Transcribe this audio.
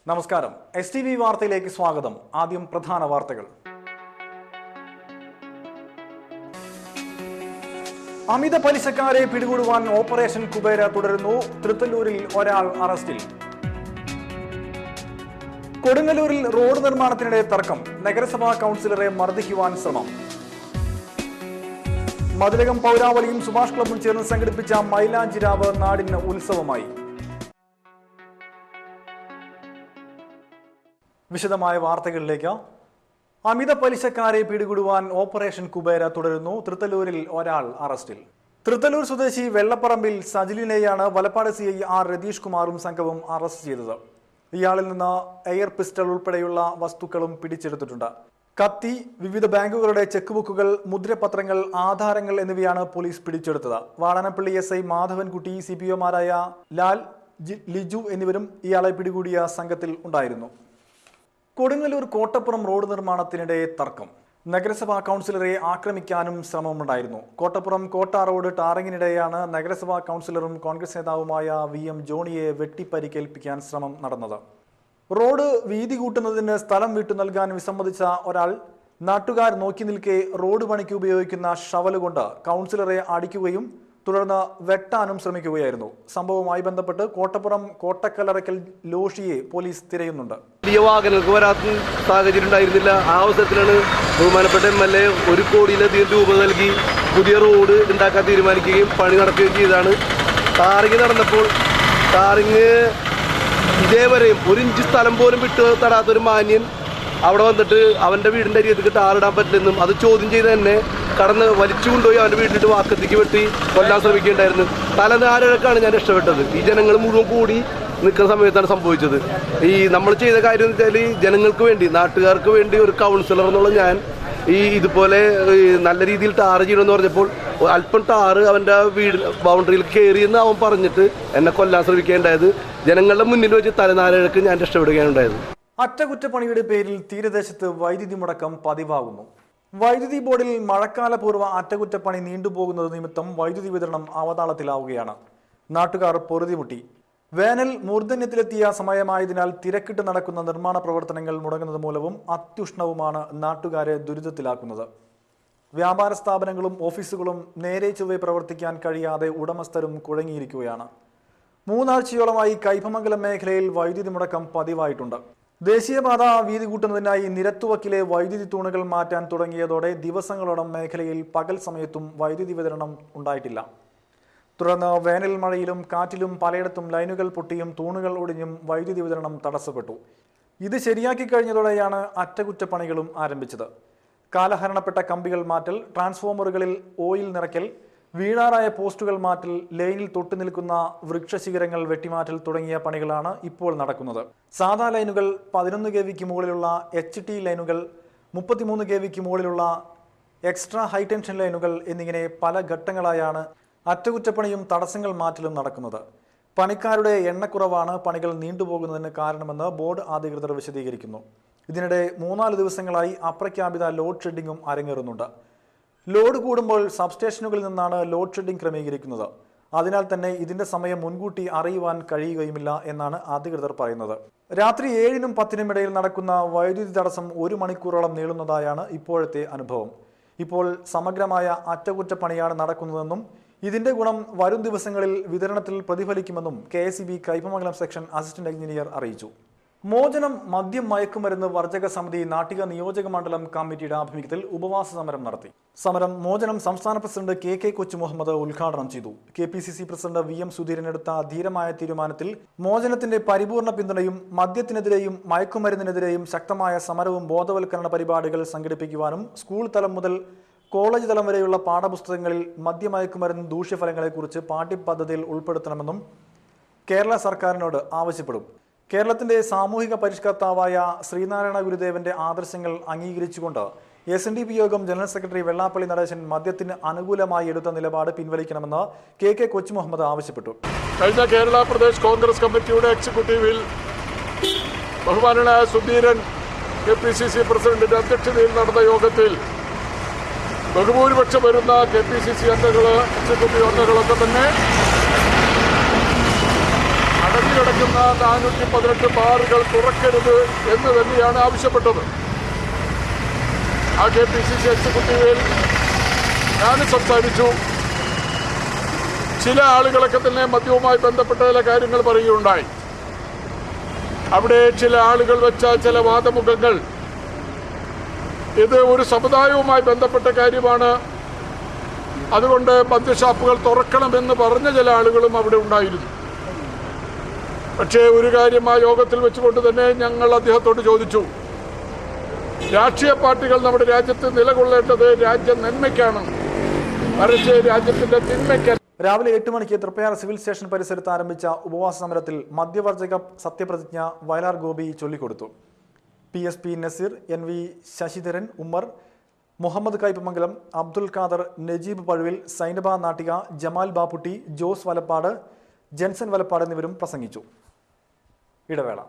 നമസ്കാരം. STV വാർത്തയിലേക്ക് സ്വാഗതം. ആദ്യം പ്രധാന വാർത്തകൾ. അമിത പലിശക്കാരെ പിടികൂടുവാൻ ഓപ്പറേഷൻ കുബേര തുടരുന്നു. തൃത്തല്ലൂരിൽ ഒരാൾ അറസ്റ്റിൽ. കൊടുങ്ങല്ലൂരിൽ റോഡ് നിർമ്മാണത്തിനിടെ തർക്കം. നഗരസഭാ കൗൺസിലറെ മർദ്ദിക്കുവാൻ ശ്രമം. മതിലകം പൗരാവലിയും സുഭാഷ് ക്ലബും ചേർന്ന് സംഘടിപ്പിച്ച മൈലാഞ്ചിരാവ് നാടിന് ഉത്സവമായി. വിശദമായ വാർത്തകളിലേക്ക്. അമിത പലിശക്കാരെ പിടികൂടുവാൻ ഓപ്പറേഷൻ കുബേര തുടരുന്നു. തൃത്തല്ലൂരിൽ ഒരാൾ അറസ്റ്റിൽ. തൃത്തല്ലൂർ സ്വദേശി വെള്ളപ്പറമ്പിൽ സജിലിനെയാണ് വലപ്പാട് CI R രതീഷ് കുമാറും സംഘവും അറസ്റ്റ് ചെയ്തത്. ഇയാളിൽ നിന്ന് എയർ പിസ്റ്റൾ ഉൾപ്പെടെയുള്ള വസ്തുക്കളും പിടിച്ചെടുത്തിട്ടുണ്ട്. കത്തി, വിവിധ ബാങ്കുകളുടെ ചെക്ക് ബുക്കുകൾ, മുദ്രപത്രങ്ങൾ, ആധാരങ്ങൾ എന്നിവയാണ് പോലീസ് പിടിച്ചെടുത്തത്. വാടാനപ്പള്ളി SI മാധവൻകുട്ടി, CPOമാരായ ലാൽ, ലിജു എന്നിവരും ഇയാളെ പിടികൂടിയ സംഘത്തിൽ ഉണ്ടായിരുന്നു. കൊടുങ്ങല്ലൂർ കോട്ടപ്പുറം റോഡ് നിർമ്മാണത്തിനിടെ തർക്കം. നഗരസഭാ കൗൺസിലറെ ആക്രമിക്കാനും ശ്രമമുണ്ടായിരുന്നു. കോട്ടപ്പുറം കോട്ട റോഡ് ടാറിങ്ങിനിടെയാണ് നഗരസഭാ കൗൺസിലറും കോൺഗ്രസ് നേതാവുമായ VM ജോണിയെ വെട്ടിപ്പരിക്കേൽപ്പിക്കാൻ ശ്രമം നടന്നത്. റോഡ് വീതി കൂട്ടുന്നതിന് സ്ഥലം വിട്ടു നൽകാൻ വിസമ്മതിച്ച ഒരാൾ നാട്ടുകാർ നോക്കി നിൽക്കെ റോഡ് പണിക്ക് ഉപയോഗിക്കുന്ന ഷവല് കൊണ്ട് കൗൺസിലറെ അടിക്കുകയും തുടർന്ന് വെട്ടാനും ശ്രമിക്കുകയായിരുന്നു. സംഭവവുമായി ബന്ധപ്പെട്ട് കോട്ടപ്പുറം കോട്ടക്കലറയ്ക്കൽ ലോഷിയെ പോലീസ് തിരയുന്നുണ്ട്. വലിയ വാഹനങ്ങൾക്ക് വരാത്ത സാഹചര്യം ഉണ്ടായിരുന്നില്ല. ആ അവസരത്തിലാണ് ബഹുമാനപ്പെട്ട MLA 1 കോടിയിലധികം രൂപ നൽകി പുതിയ റോഡ് ഉണ്ടാക്കാൻ തീരുമാനിക്കുകയും പണി നടക്കുകയും ചെയ്തതാണ്. ടാറിങ് നടന്നപ്പോൾ ടാറിങ് ഇതേവരെയും 1 ഇഞ്ച് സ്ഥലം പോലും വിട്ടു തരാത്തൊരു മാന്യൻ അവിടെ വന്നിട്ട് അവൻ്റെ വീടിൻ്റെ അരിയത്തേക്ക് ടാറിടാൻ പറ്റില്ലെന്നും അത് ചോദ്യം ചെയ്ത് തന്നെ കടന്ന് വലിച്ചു കൊണ്ടുപോയി അവൻ്റെ വീട്ടിലിട്ട് വാക്കത്തേക്ക് വെട്ടി കൊല്ലാൻ ശ്രമിക്കുകയുണ്ടായിരുന്നു. തലനാരിഴക്കാണ് ഞാൻ രക്ഷപ്പെട്ടത്. ഈ ജനങ്ങൾ മുഴുവൻ കൂടി നിൽക്കുന്ന സമയത്താണ് സംഭവിച്ചത്. നമ്മൾ ചെയ്ത കാര്യം എന്ന് വെച്ചാൽ ജനങ്ങൾക്ക് വേണ്ടി, നാട്ടുകാർക്ക് വേണ്ടി ഒരു കൗൺസിലർ എന്നുള്ള ഞാൻ ഇതുപോലെ നല്ല രീതിയിൽ ടാറ് ചെയ്യണമെന്ന് പറഞ്ഞപ്പോൾ അല്പം ടാറ് അവൻ്റെ വീട് ബൗണ്ടറിയിൽ കയറിയെന്ന് അവൻ പറഞ്ഞിട്ട് എന്നെ കൊല്ലാൻ ശ്രമിക്കുകയുണ്ടായത്. ജനങ്ങളുടെ മുന്നിൽ വെച്ച് തലനാരിഴക്ക് ഞാൻ രക്ഷപ്പെടുകയാണുണ്ടായത്. അറ്റകുറ്റപ്പണിയുടെ പേരിൽ തീരദേശത്ത് വൈദ്യുതി മുടക്കം പതിവാകുന്നു. വൈദ്യുതി ബോർഡിൽ മഴക്കാലപൂർവ്വ അറ്റകുറ്റപ്പണി നീണ്ടുപോകുന്നത് നിമിത്തം വൈദ്യുതി വിതരണം അവതാളത്തിലാവുകയാണ്. നാട്ടുകാർ പൊറുതിമുട്ടി. വേനൽ മൂർധന്യത്തിലെത്തിയ സമയമായതിനാൽ തിരക്കിട്ട് നടക്കുന്ന നിർമ്മാണ പ്രവർത്തനങ്ങൾ മുടങ്ങുന്നത് മൂലവും അത്യുഷ്ണവുമാണ് നാട്ടുകാരെ ദുരിതത്തിലാക്കുന്നത്. വ്യാപാര സ്ഥാപനങ്ങളും ഓഫീസുകളും നേരെ ചൊവ്വെ പ്രവർത്തിക്കാൻ കഴിയാതെ ഉടമസ്ഥരും കുഴങ്ങിയിരിക്കുകയാണ്. 3 ആഴ്ചയോളമായി കൈപ്പമംഗലം മേഖലയിൽ വൈദ്യുതി മുടക്കം പതിവായിട്ടുണ്ട്. ദേശീയപാത വീതി കൂട്ടുന്നതിനായി നിരത്തുവക്കിലെ വൈദ്യുതി തൂണുകൾ മാറ്റാൻ തുടങ്ങിയതോടെ ദിവസങ്ങളോളം മേഖലയിൽ പകൽ സമയത്തും വൈദ്യുതി വിതരണം ഉണ്ടായിട്ടില്ല. തുടർന്ന് വേനൽ മഴയിലും കാറ്റിലും പലയിടത്തും ലൈനുകൾ പൊട്ടിയും തൂണുകൾ ഒടിഞ്ഞും വൈദ്യുതി വിതരണം തടസ്സപ്പെട്ടു. ഇത് ശരിയാക്കി കഴിഞ്ഞതോടെയാണ് അറ്റകുറ്റപ്പണികളും ആരംഭിച്ചത്. കാലഹരണപ്പെട്ട കമ്പികൾ മാറ്റൽ, ട്രാൻസ്ഫോമറുകളിൽ ഓയിൽ നിറയ്ക്കൽ, വീഴാറായ പോസ്റ്റുകൾ മാറ്റൽ, ലൈനിൽ തൊട്ടു നിൽക്കുന്ന വൃക്ഷശിഖരങ്ങൾ വെട്ടിമാറ്റൽ തുടങ്ങിയ പണികളാണ് ഇപ്പോൾ നടക്കുന്നത്. സാധാ ലൈനുകൾ, 11 kVക്ക് മുകളിലുള്ള HT ലൈനുകൾ, 33 kVക്ക് മുകളിലുള്ള എക്സ്ട്രാ ഹൈടെൻഷൻ ലൈനുകൾ എന്നിങ്ങനെ പല ഘട്ടങ്ങളായാണ് അറ്റകുറ്റപ്പണിയും തടസ്സങ്ങൾ മാറ്റലും നടക്കുന്നത്. പണിക്കാരുടെ എണ്ണക്കുറവാണ് പണികൾ നീണ്ടുപോകുന്നതിന് കാരണമെന്ന് ബോർഡ് അധികൃതർ വിശദീകരിക്കുന്നു. ഇതിനിടെ 3-4 ദിവസങ്ങളായി അപ്രഖ്യാപിത ലോഡ് ഷെഡിങ്ങും അരങ്ങേറുന്നുണ്ട്. ലോഡ് കൂടുമ്പോൾ സബ്സ്റ്റേഷനുകളിൽ നിന്നാണ് ലോഡ് ഷെഡിംഗ് ക്രമീകരിക്കുന്നത്. അതിനാൽ തന്നെ ഇതിന്റെ സമയം മുൻകൂട്ടി അറിയുവാൻ കഴിയുകയുമില്ല എന്നാണ് അധികൃതർ പറയുന്നത്. രാത്രി 7-നും 10-നും ഇടയിൽ നടക്കുന്ന വൈദ്യുതി തടസ്സം 1 മണിക്കൂറോളം നീളുന്നതായാണ് ഇപ്പോഴത്തെ അനുഭവം. ഇപ്പോൾ സമഗ്രമായ അറ്റകുറ്റപ്പണിയാണ് നടക്കുന്നതെന്നും ഇതിന്റെ ഗുണം വരും ദിവസങ്ങളിൽ വിതരണത്തിൽ പ്രതിഫലിക്കുമെന്നും KSEB Kaipamangalam section assistant engineer അറിയിച്ചു. മോചനം മദ്യം മയക്കുമരുന്ന് വർജക സമിതി നാട്ടിക നിയോജക മണ്ഡലം കമ്മിറ്റിയുടെ ആഭിമുഖ്യത്തിൽ ഉപവാസ സമരം നടത്തി. സമരം മോചനം സംസ്ഥാന പ്രസിഡന്റ് KK കൊച്ചു മുഹമ്മദ് ഉദ്ഘാടനം ചെയ്തു. KPCC പ്രസിഡന്റ് VM സുധീരൻ എടുത്ത ധീരമായ തീരുമാനത്തിൽ മോചനത്തിന്റെ പരിപൂർണ പിന്തുണയും മദ്യത്തിനെതിരെയും മയക്കുമരുന്നിനെതിരെയും ശക്തമായ സമരവും ബോധവൽക്കരണ പരിപാടികൾ സംഘടിപ്പിക്കുവാനും സ്കൂൾ തലം മുതൽ കോളേജ് തലം വരെയുള്ള പാഠപുസ്തകങ്ങളിൽ മദ്യമയക്കുമരുന്ന് ദൂഷ്യഫലങ്ങളെക്കുറിച്ച് പാഠ്യപദ്ധതിയിൽ ഉൾപ്പെടുത്തണമെന്നും കേരള സർക്കാരിനോട് ആവശ്യപ്പെടും. കേരളത്തിന്റെ സാമൂഹിക പരിഷ്കർത്താവായ ശ്രീനാരായണ ഗുരുദേവന്റെ ആദർശങ്ങൾ അംഗീകരിച്ചുകൊണ്ട് SNDP യോഗം ജനറൽ സെക്രട്ടറി വെള്ളാപ്പള്ളി നടേശൻ മദ്യത്തിന് അനുകൂലമായി എടുത്ത നിലപാട് പിൻവലിക്കണമെന്ന് KK കൊച്ചു മുഹമ്മദ് ആവശ്യപ്പെട്ടു. കഴിഞ്ഞ കേരള പ്രദേശ് കോൺഗ്രസ് കമ്മിറ്റിയുടെ എക്സിക്യൂട്ടീവിൽ ബഹുമാനനായ സുധീരൻ KPCC പ്രസിഡന്റിന്റെ അധ്യക്ഷതയിൽ നടന്ന യോഗത്തിൽ ബഹുഭൂരിപക്ഷം വരുന്ന KPCC അംഗങ്ങൾ, എക്സിക്യൂട്ടീവ് അംഗങ്ങളൊക്കെ തന്നെ അടങ്ങി കിടക്കുന്ന 418 ബാറുകൾ തുറക്കരുത് എന്ന് തന്നെയാണ് ആവശ്യപ്പെട്ടത്. ആ KPCC എക്സിക്യൂട്ടീവിൽ ഞാൻ സംസാരിച്ചു. ചില ആളുകളൊക്കെ തന്നെ മദ്യവുമായി ബന്ധപ്പെട്ട ചില കാര്യങ്ങൾ പറയുകയുണ്ടായി. അവിടെ ചില ആളുകൾ വെച്ച ചില വാദമുഖങ്ങൾ, ഇത് ഒരു സമുദായവുമായി ബന്ധപ്പെട്ട കാര്യമാണ്, അതുകൊണ്ട് മദ്യഷാപ്പുകൾ തുറക്കണമെന്ന് പറഞ്ഞ ചില ആളുകളും അവിടെ ഉണ്ടായിരുന്നു. പക്ഷേ ഒരു കാര്യം ആ യോഗത്തിൽ വെച്ചുകൊണ്ട് തന്നെ ഞങ്ങൾ അദ്ദേഹത്തോട് ചോദിച്ചു, രാഷ്ട്രീയ പാർട്ടികൾ നമ്മുടെ രാജ്യത്ത് നിലകൊള്ളേണ്ടത് രാജ്യ നന്മയ്ക്കാണ്, മറിച്ച് രാജ്യത്തിന്റെ തിന്മയ്ക്കല്ല. രാവിലെ 8 മണിക്ക് തൃപ്പയാർ സിവിൽ സ്റ്റേഷൻ പരിസരത്ത് ആരംഭിച്ച ഉപവാസ സമരത്തിൽ മദ്യവർജക സത്യപ്രതിജ്ഞ വയലാർ ഗോപി ചൊല്ലിക്കൊടുത്തു. PSP നസീർ, NV ശശിധരൻ, ഉമ്മർ, മുഹമ്മദ് കൈപ്പമംഗലം, അബ്ദുൽ ഖാദർ, നജീബ് പഴുവിൽ, സൈനബ നാട്ടിക, ജമാൽ ബാപ്പുട്ടി, ജോസ് വലപ്പാട്, ജെൻസൺ വലപ്പാട് എന്നിവരും പ്രസംഗിച്ചു. ഇടവേള.